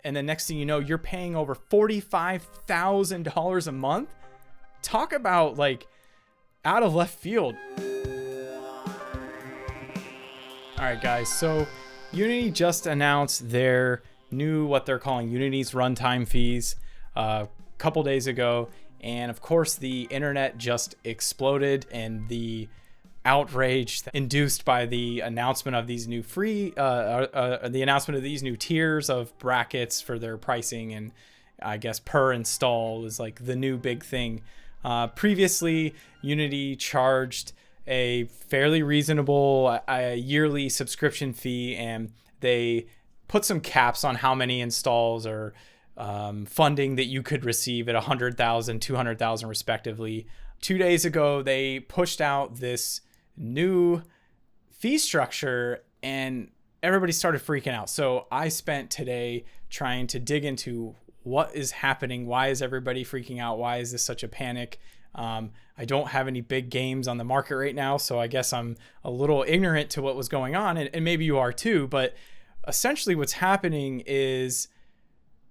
and then next thing you know, you're paying over $45,000 a month. Talk about like out of left field. All right, guys. So Unity just announced their new, what they're calling Unity's runtime fees a couple days ago. And of course, the internet just exploded, and the outrage induced by the announcement of these new the announcement of these new tiers of brackets for their pricing, and I guess per install is like the new big thing. Previously, Unity charged a fairly reasonable yearly subscription fee, and they put some caps on how many installs or funding that you could receive at 100,000, 200,000 respectively. 2 days ago, they pushed out this new fee structure and everybody started freaking out. So I spent today trying to dig into what is happening. Why is everybody freaking out? Why is this such a panic? I don't have any big games on the market right now, so I guess I'm a little ignorant to what was going on, and maybe you are too. But essentially what's happening is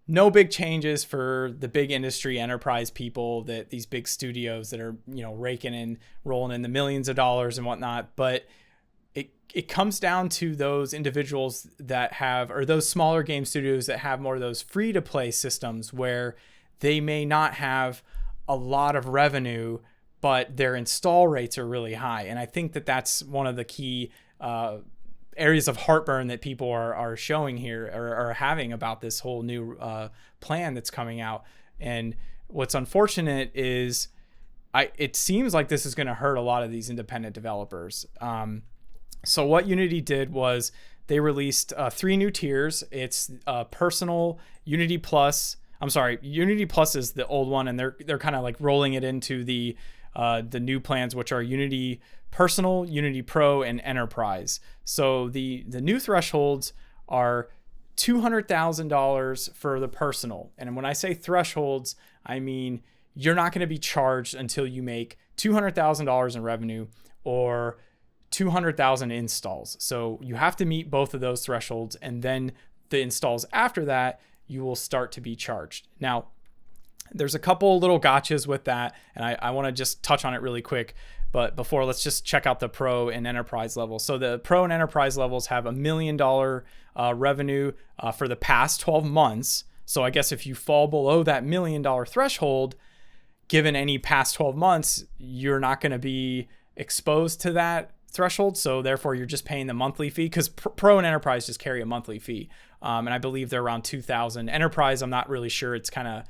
no big changes for the big industry enterprise people, that these big studios that are, raking and rolling in the millions of dollars and whatnot. But it comes down to those individuals that have, or those smaller game studios that have more of those free to play systems where they may not have a lot of revenue, but their install rates are really high. And I think that that's one of the key areas of heartburn that people are showing here, or are having about this whole new plan that's coming out. And what's unfortunate is it seems like this is going to hurt a lot of these independent developers. So what Unity did was they released 3 new tiers. It's personal, Unity Plus. I'm sorry, Unity Plus is the old one, and they're kind of like rolling it into the new plans, which are Unity Personal, Unity Pro, and Enterprise. So the new thresholds are $200,000 for the personal. And when I say thresholds, I mean you're not going to be charged until you make $200,000 in revenue or 200,000 installs. So you have to meet both of those thresholds, and then the installs after that, you will start to be charged. Now, there's a couple little gotchas with that, and I want to just touch on it really quick. But before, let's just check out the Pro and Enterprise level. So the Pro and Enterprise levels have $1 million revenue for the past 12 months. So I guess if you fall below that $1 million threshold, given any past 12 months, you're not going to be exposed to that threshold. So therefore, you're just paying the monthly fee, because Pro and Enterprise just carry a monthly fee. And I believe they're around $2,000. Enterprise, I'm not really sure. It's kind of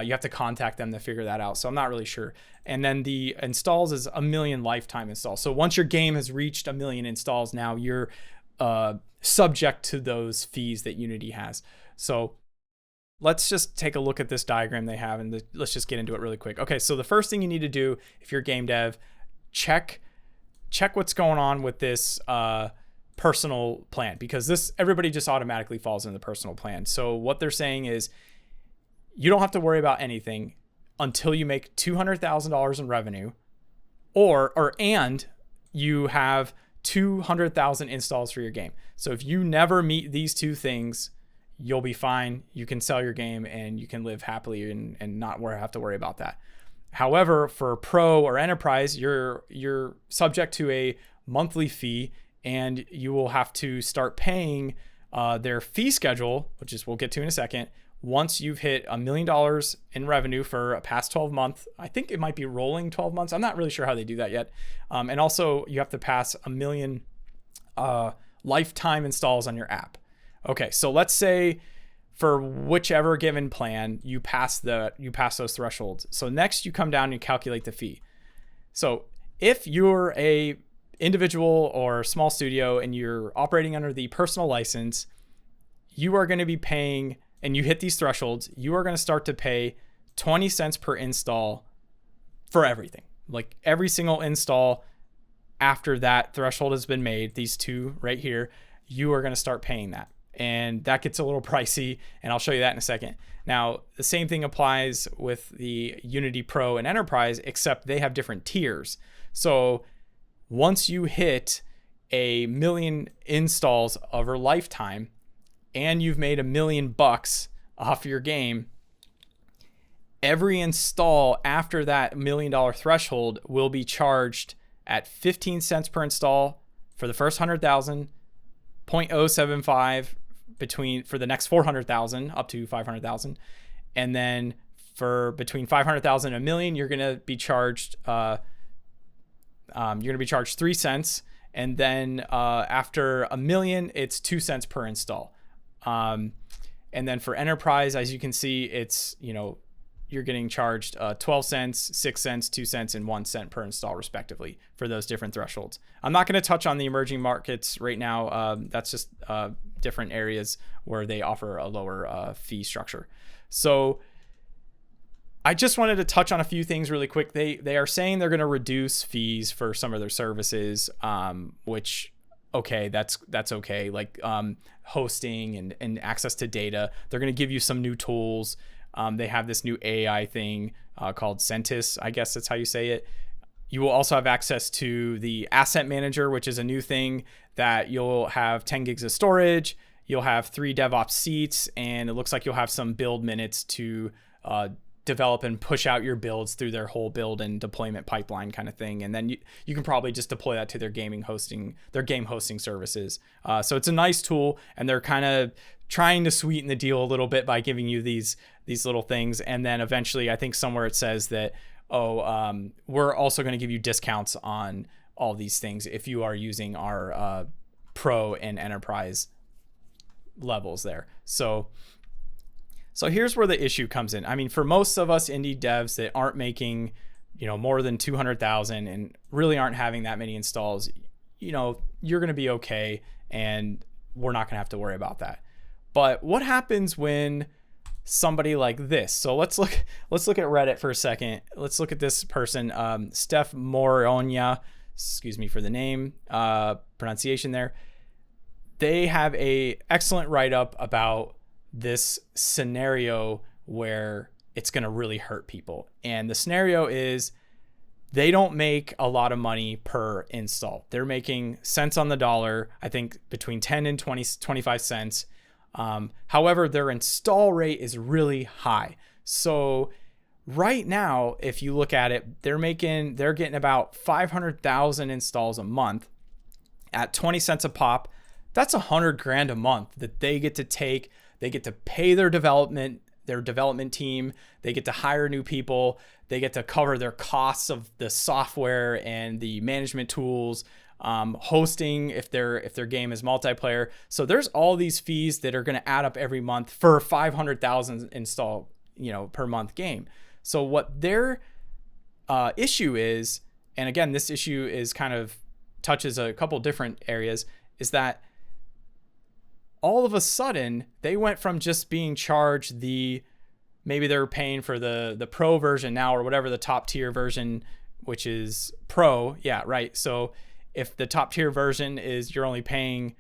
you have to contact them to figure that out. So I'm not really sure. And then the installs is 1 million lifetime installs. So once your game has reached 1 million installs, now you're subject to those fees that Unity has. So let's just take a look at this diagram they have, and let's just get into it really quick. Okay, so the first thing you need to do if you're a game dev, check what's going on with this personal plan, because everybody just automatically falls in the personal plan. So what they're saying is, you don't have to worry about anything until you make $200,000 in revenue, and you have 200,000 installs for your game. So if you never meet these two things, you'll be fine. You can sell your game and you can live happily and not have to worry about that. However, for Pro or Enterprise, you're subject to a monthly fee, and you will have to start paying their fee schedule, which is we'll get to in a second. Once you've hit $1 million in revenue for a past 12 months, I think it might be rolling 12 months. I'm not really sure how they do that yet. And also you have to pass 1 million lifetime installs on your app. Okay, so let's say for whichever given plan, you pass those thresholds. So next you come down and you calculate the fee. So if you're a individual or small studio and you're operating under the personal license, you are going to be paying, and you hit these thresholds, you are going to start to pay 20 cents per install for everything. Like every single install after that threshold has been made, these two right here, you are going to start paying that. And that gets a little pricey, and I'll show you that in a second. Now, the same thing applies with the Unity Pro and Enterprise, except they have different tiers. So once you hit 1 million installs over lifetime, and you've made $1 million off your game, every install after that $1 million threshold will be charged at 15 cents per install for the first 100,000, 0.075 for the next 400,000 up to 500,000, and then for between 500,000 and $1 million, you're going to be charged 3 cents, and then after $1 million, it's 2 cents per install. And then for enterprise, as you can see, it's, you're getting charged 12 cents, 6 cents, 2 cents, and 1 cent per install, respectively, for those different thresholds. I'm not going to touch on the emerging markets right now. That's just different areas where they offer a lower fee structure. So I just wanted to touch on a few things really quick. They are saying they're going to reduce fees for some of their services, which, okay, that's okay. Like hosting and access to data. They're going to give you some new tools. They have this new AI thing called Centis, I guess that's how you say it. You will also have access to the asset manager, which is a new thing that you'll have 10 gigs of storage. You'll have 3 DevOps seats, and it looks like you'll have some build minutes to develop and push out your builds through their whole build and deployment pipeline kind of thing. And then you can probably just deploy that to their game hosting services. So it's a nice tool, and they're kind of trying to sweeten the deal a little bit by giving you these little things. And then eventually, I think somewhere it says that, we're also going to give you discounts on all these things if you are using our pro and enterprise levels there. So here's where the issue comes in. I mean, for most of us indie devs that aren't making, more than 200,000 and really aren't having that many installs, you're going to be okay, and we're not going to have to worry about that. But what happens when somebody like this? So let's look at Reddit for a second. Let's look at this person, Steph Moronia. Excuse me for the name, pronunciation there. They have a excellent write-up about this scenario where it's going to really hurt people. And the scenario is they don't make a lot of money per install. They're making cents on the dollar, I think between 10 and 25 cents. However, their install rate is really high. So right now, if you look at it, they're getting about 500,000 installs a month at 20 cents a pop. That's $100,000 a month that they get to take. They get to pay their development team. They get to hire new people. They get to cover their costs of the software and the management tools, hosting if their game is multiplayer. So there's all these fees that are going to add up every month for 500,000 install, per month game. So what their issue is, and again, this issue is kind of touches a couple different areas, is that all of a sudden they went from just being charged maybe they're paying for the pro version now, or whatever the top tier version, which is pro. Yeah, right. So if the top tier version is you're only paying,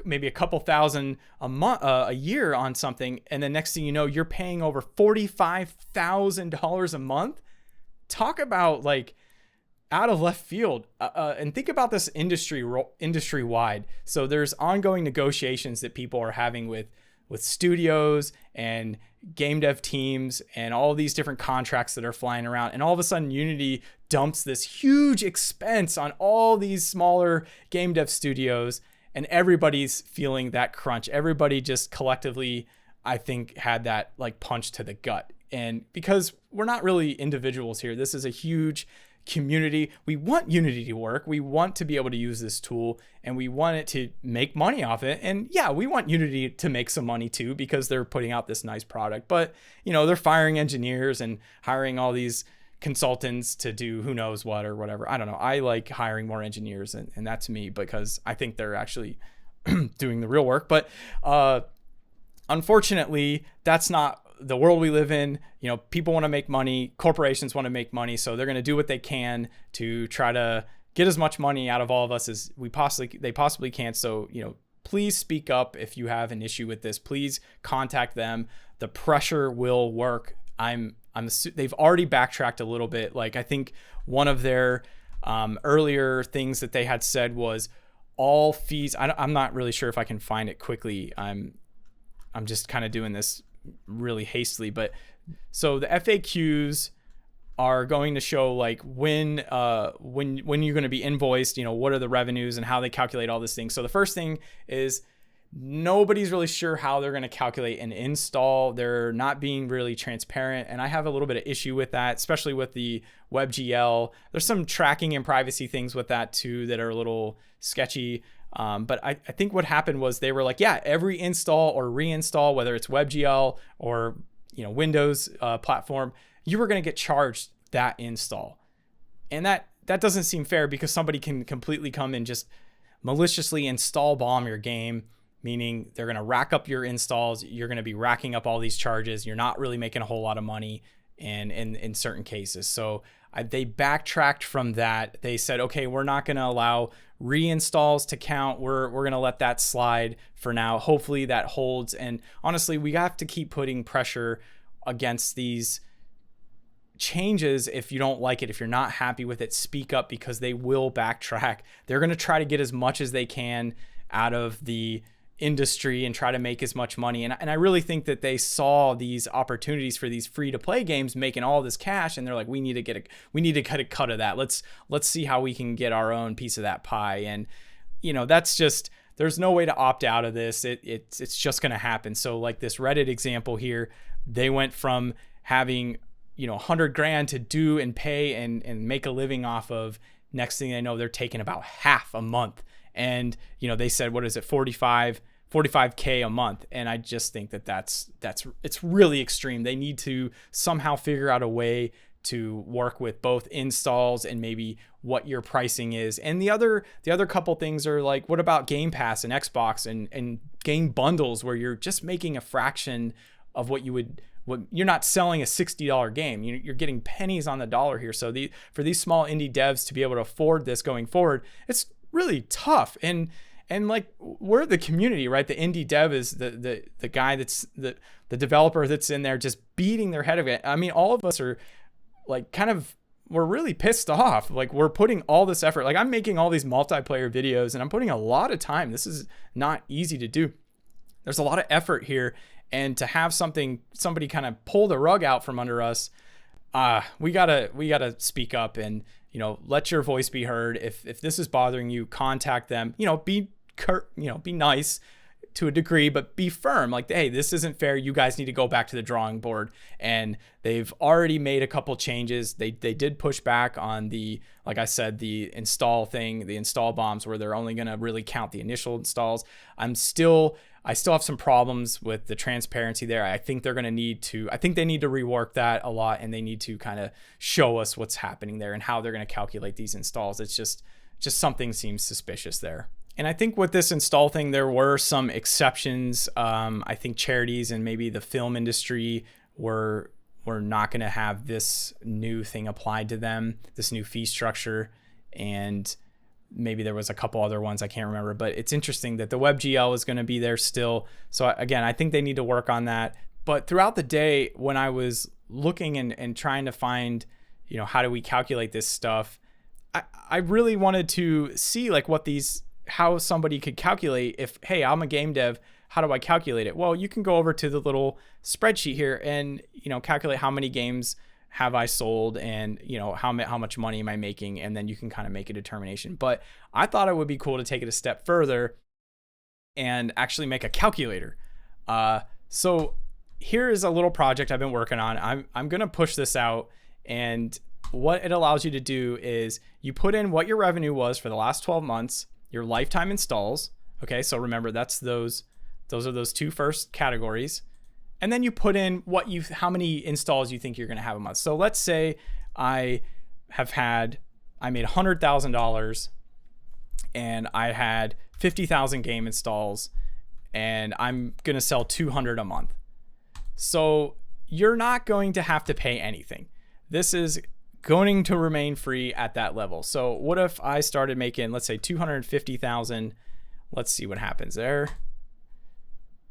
maybe a couple thousand a year on something, and then next thing you know, you're paying over $45,000 a month. Talk about like out of left field, and think about this industry wide. So there's ongoing negotiations that people are having with studios and game dev teams and all these different contracts that are flying around. And all of a sudden Unity dumps this huge expense on all these smaller game dev studios, and everybody's feeling that crunch. Everybody just collectively, I think, had that like punch to the gut. And because we're not really individuals here, this is a huge community. We want Unity to work. We want to be able to use this tool, and we want it to make money off it. And yeah, we want Unity to make some money too, because they're putting out this nice product. But they're firing engineers and hiring all these consultants to do who knows what or whatever. I don't know. I like hiring more engineers, and that's me, because I think they're actually doing the real work. But unfortunately, that's not the world we live in. People want to make money, corporations want to make money, so they're going to do what they can to try to get as much money out of all of us as they possibly can. So, please speak up if you have an issue with this. Please contact them. The pressure will work. They've already backtracked a little bit. Like, I think one of their earlier things that they had said was all fees. I'm not really sure if I can find it quickly. I'm just kind of doing this really hastily, but so the FAQs are going to show like when you're going to be invoiced, what are the revenues and how they calculate all this things. So the first thing is nobody's really sure how they're going to calculate an install. They're not being really transparent. And I have a little bit of issue with that, especially with the WebGL. There's some tracking and privacy things with that too that are a little sketchy. But I think what happened was they were like, yeah, every install or reinstall, whether it's WebGL or Windows platform, you were going to get charged that install. And that doesn't seem fair, because somebody can completely come and just maliciously install bomb your game, meaning they're going to rack up your installs. You're going to be racking up all these charges. You're not really making a whole lot of money in certain cases. So they backtracked from that. They said, okay, we're not going to allow reinstalls to count. We're going to let that slide for now. Hopefully that holds. And honestly, we have to keep putting pressure against these changes. If you don't like it, if you're not happy with it, speak up, because they will backtrack. They're going to try to get as much as they can out of the industry and try to make as much money. And I really think that they saw these opportunities for these free to play games making all this cash, and they're like, we need to get a cut of that. Let's see how we can get our own piece of that pie. And that's just, there's no way to opt out of this. It's just going to happen. So like this Reddit example here, they went from having 100 grand to do and pay and make a living off of. Next thing they know, they're taking about half a month. And, they said, what is it? 45K a month. And I just think it's really extreme. They need to somehow figure out a way to work with both installs and maybe what your pricing is. And the other couple things are like, what about Game Pass and Xbox and game bundles, where you're just making a fraction of what you're not selling a $60 game. You're getting pennies on the dollar here. So for these small indie devs to be able to afford this going forward, it's really tough. And like, we're the community, right? The indie dev is the guy that's the developer that's in there just beating their head of it. I mean, all of us are like we're really pissed off. Like, we're putting all this effort. Like, I'm making all these multiplayer videos and I'm putting a lot of time. This is not easy to do. There's a lot of effort here. And to have somebody kind of pull the rug out from under us, we gotta speak up and let your voice be heard. If this is bothering you, contact them. Be nice to a degree, but be firm. Like, hey, this isn't fair. You guys need to go back to the drawing board. And they've already made a couple changes. They did push back on like I said, the install thing, the install bombs, where they're only gonna really count the initial installs. I still have some problems with the transparency there. I think they need to rework that a lot, and they need to kind of show us what's happening there and how they're going to calculate these installs. It's just something seems suspicious there. And I think with this install thing, there were some exceptions. I think charities and maybe the film industry were not going to have this new thing applied to them, this new fee structure. And maybe there was a couple other ones I can't remember, but it's interesting that the WebGL is going to be there still. So again, I think they need to work on that. But throughout the day, when I was looking and trying to find, how do we calculate this stuff, I really wanted to see like how somebody could calculate if, hey, I'm a game dev, how do I calculate it? Well, you can go over to the little spreadsheet here and, calculate how many games have I sold and, how much money am I making? And then you can kind of make a determination. But I thought it would be cool to take it a step further and actually make a calculator. So here is a little project I've been working on. I'm going to push this out, and what it allows you to do is you put in what your revenue was for the last 12 months, your lifetime installs. Okay. So remember, those are those two first categories. And then you put in how many installs you think you're going to have a month. So let's say I made $100,000 and I had 50,000 game installs, and I'm going to sell 200 a month. So you're not going to have to pay anything. This is going to remain free at that level. So what if I started making, let's say 250,000, let's see what happens there.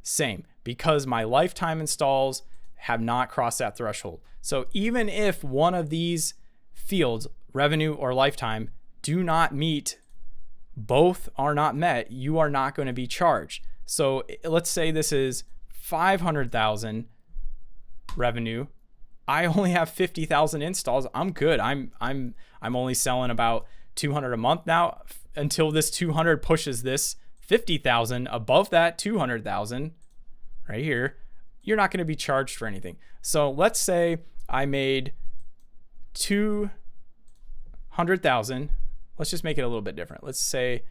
Same, because my lifetime installs have not crossed that threshold. So even if one of these fields, revenue or lifetime, do not meet, both are not met, you are not going to be charged. So let's say this is 500,000 revenue, I only have 50,000 installs. I'm good. I'm only selling about 200 a month now until this 200 pushes this 50,000 above that 200,000 right here. You're not going to be charged for anything. So let's say I made 200,000. Let's just make it a little bit different. Let's say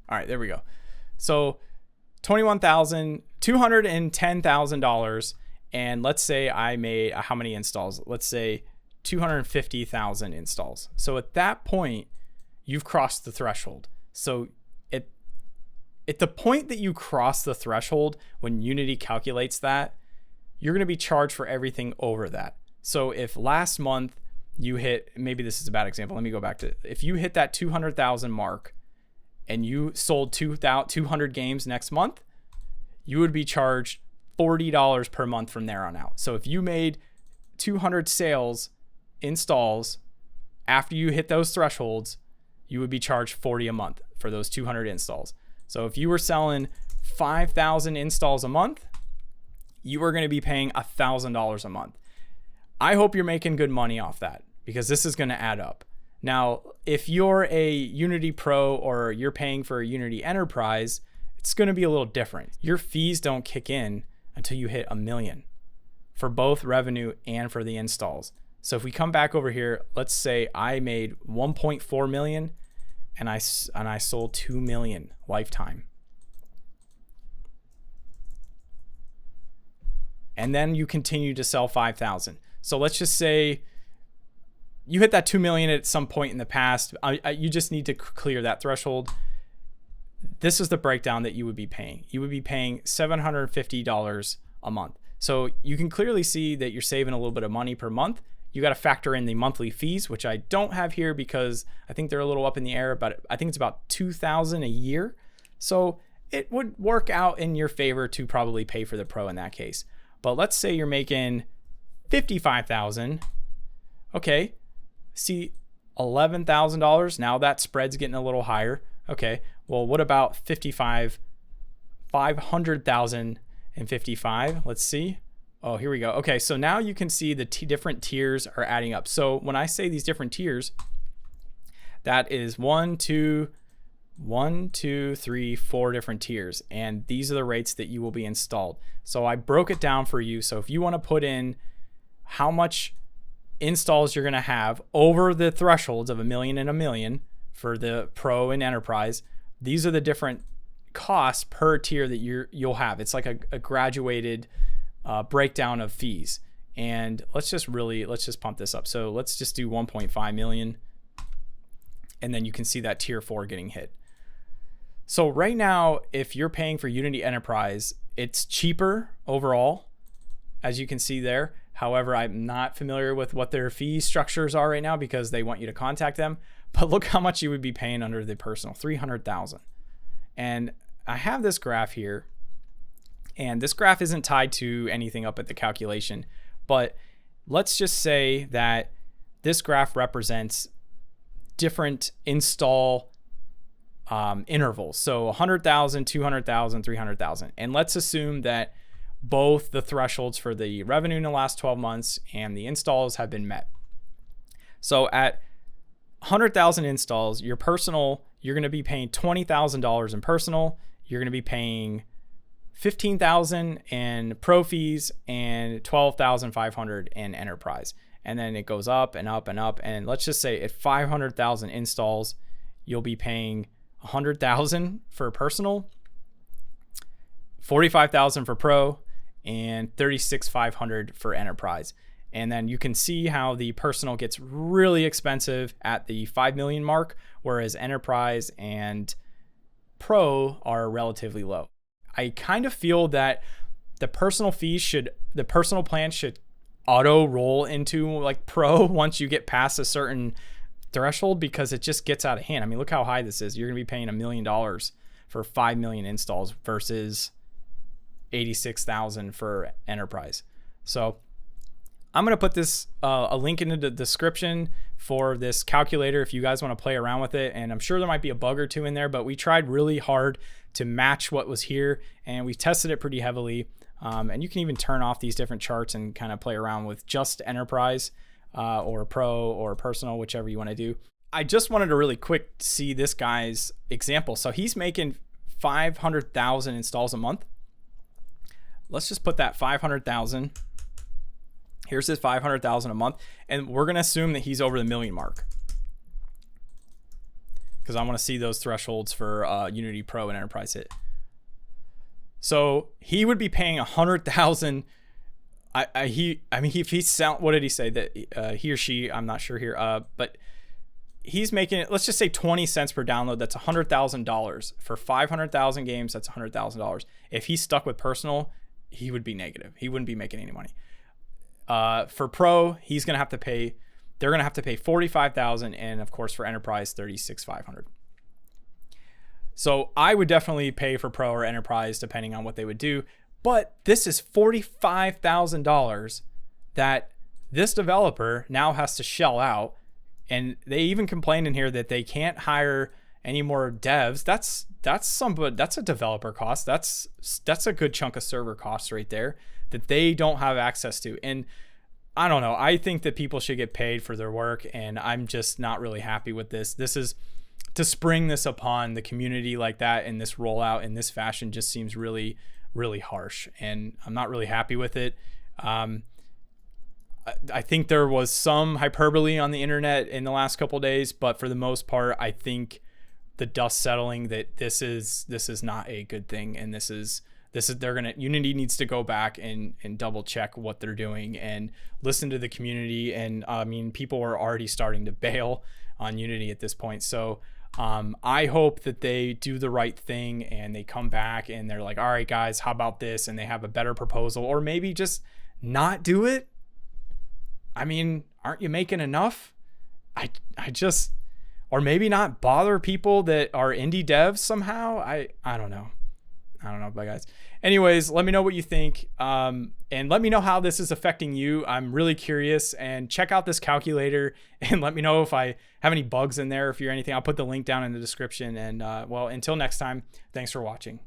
all right, there we go. So $210,000, and let's say I made how many installs? Let's say 250,000 installs. So at that point, you've crossed the threshold. So at the point that you cross the threshold, when Unity calculates that, you're going to be charged for everything over that. So if last month you hit, maybe this is a bad example. Let me go back to, if you hit that 200,000 mark and you sold 200 games next month, you would be charged $40 per month from there on out. So if you made 200 installs after you hit those thresholds, you would be charged 40 a month for those 200 installs. So if you were selling 5,000 installs a month, you are going to be paying $1,000 a month. I hope you're making good money off that, because this is going to add up. Now, if you're a Unity Pro or you're paying for a Unity Enterprise, it's going to be a little different. Your fees don't kick in until you hit 1 million for both revenue and for the installs. So if we come back over here, let's say I made 1.4 million and I sold 2 million lifetime. And then you continue to sell 5,000. So let's just say you hit that 2 million at some point in the past. You just need to clear that threshold. This is the breakdown that you would be paying. You would be paying $750 a month. So you can clearly see that you're saving a little bit of money per month. You got to factor in the monthly fees, which I don't have here because I think they're a little up in the air, but I think it's about $2,000 a year. So it would work out in your favor to probably pay for the Pro in that case. But let's say you're making 55,000. Okay. See, $11,000. Now that spread's getting a little higher. Okay. Well, what about 500,055? Let's see. Oh, here we go. Okay. So now you can see the different tiers are adding up. So when I say these different tiers, that is 4 different tiers. And these are the rates that you will be installed. So I broke it down for you. So if you want to put in how much installs you're going to have over the thresholds of 1 million and 1 million for the Pro and Enterprise, these are the different costs per tier that you'll have. It's like a graduated breakdown of fees. And let's just pump this up. So let's just do 1.5 million. And then you can see that tier 4 getting hit. So right now, if you're paying for Unity Enterprise, it's cheaper overall, as you can see there. However, I'm not familiar with what their fee structures are right now because they want you to contact them. But look how much you would be paying under the personal, 300,000. And I have this graph here, and this graph isn't tied to anything up at the calculation, but let's just say that this graph represents different install intervals. So 100,000, 200,000, 300,000. And let's assume that both the thresholds for the revenue in the last 12 months and the installs have been met. So at 100,000 installs, your personal, you're going to be paying $20,000 in personal. You're going to be paying 15,000 in pro fees and 12,500 in enterprise. And then it goes up and up and up. And let's just say at 500,000 installs, you'll be paying 100,000 for personal, 45,000 for pro, and 36,500 for enterprise. And then you can see how the personal gets really expensive at the 5 million mark, whereas enterprise and pro are relatively low. I kind of feel that the personal plan should auto roll into like pro once you get past a certain threshold, because it just gets out of hand. I mean, look how high this is. You're going to be paying $1 million for 5 million installs versus 86,000 for enterprise. So I'm going to put this a link into the description for this calculator if you guys want to play around with it. And I'm sure there might be a bug or two in there, but we tried really hard to match what was here, and we tested it pretty heavily. And you can even turn off these different charts and kind of play around with just enterprise or pro or personal, whichever you want to do. I just wanted to really quick see this guy's example. So he's making 500,000 installs a month. Let's just put that 500,000. Here's his 500,000 a month. And we're going to assume that he's over the million mark, because I want to see those thresholds for Unity Pro and Enterprise hit. So he would be paying 100,000. If he sound, what did he say that he or she, I'm not sure here, but he's making it, let's just say 20 cents per download. That's $100,000 for 500,000 games. That's $100,000. If he's stuck with personal, he would be negative. He wouldn't be making any money. For pro, he's going to have to pay, they're going to have to pay 45,000. And of course for enterprise, 36,500. So I would definitely pay for pro or enterprise depending on what they would do. But this is $45,000 that this developer now has to shell out. And they even complained in here that they can't hire any more devs. That's a developer cost. That's a good chunk of server costs right there that they don't have access to. And I don't know. I think that people should get paid for their work, and I'm just not really happy with this. This is to spring this upon the community like that, and this rollout in this fashion just seems really, really harsh, and I'm not really happy with it. I think there was some hyperbole on the internet in the last couple of days, but for the most part, I think the dust settling that this is not a good thing, and Unity needs to go back and double check what they're doing and listen to the community. And I mean, people are already starting to bail on Unity at this point. So I hope that they do the right thing and they come back and they're like, all right, guys, how about this? And they have a better proposal, or maybe just not do it. I mean, aren't you making enough? Or maybe not bother people that are indie devs somehow. I don't know. But guys, anyways, let me know what you think. And let me know how this is affecting you. I'm really curious, and check out this calculator and let me know if I have any bugs in there, if you're anything. I'll put the link down in the description. And well, until next time, thanks for watching.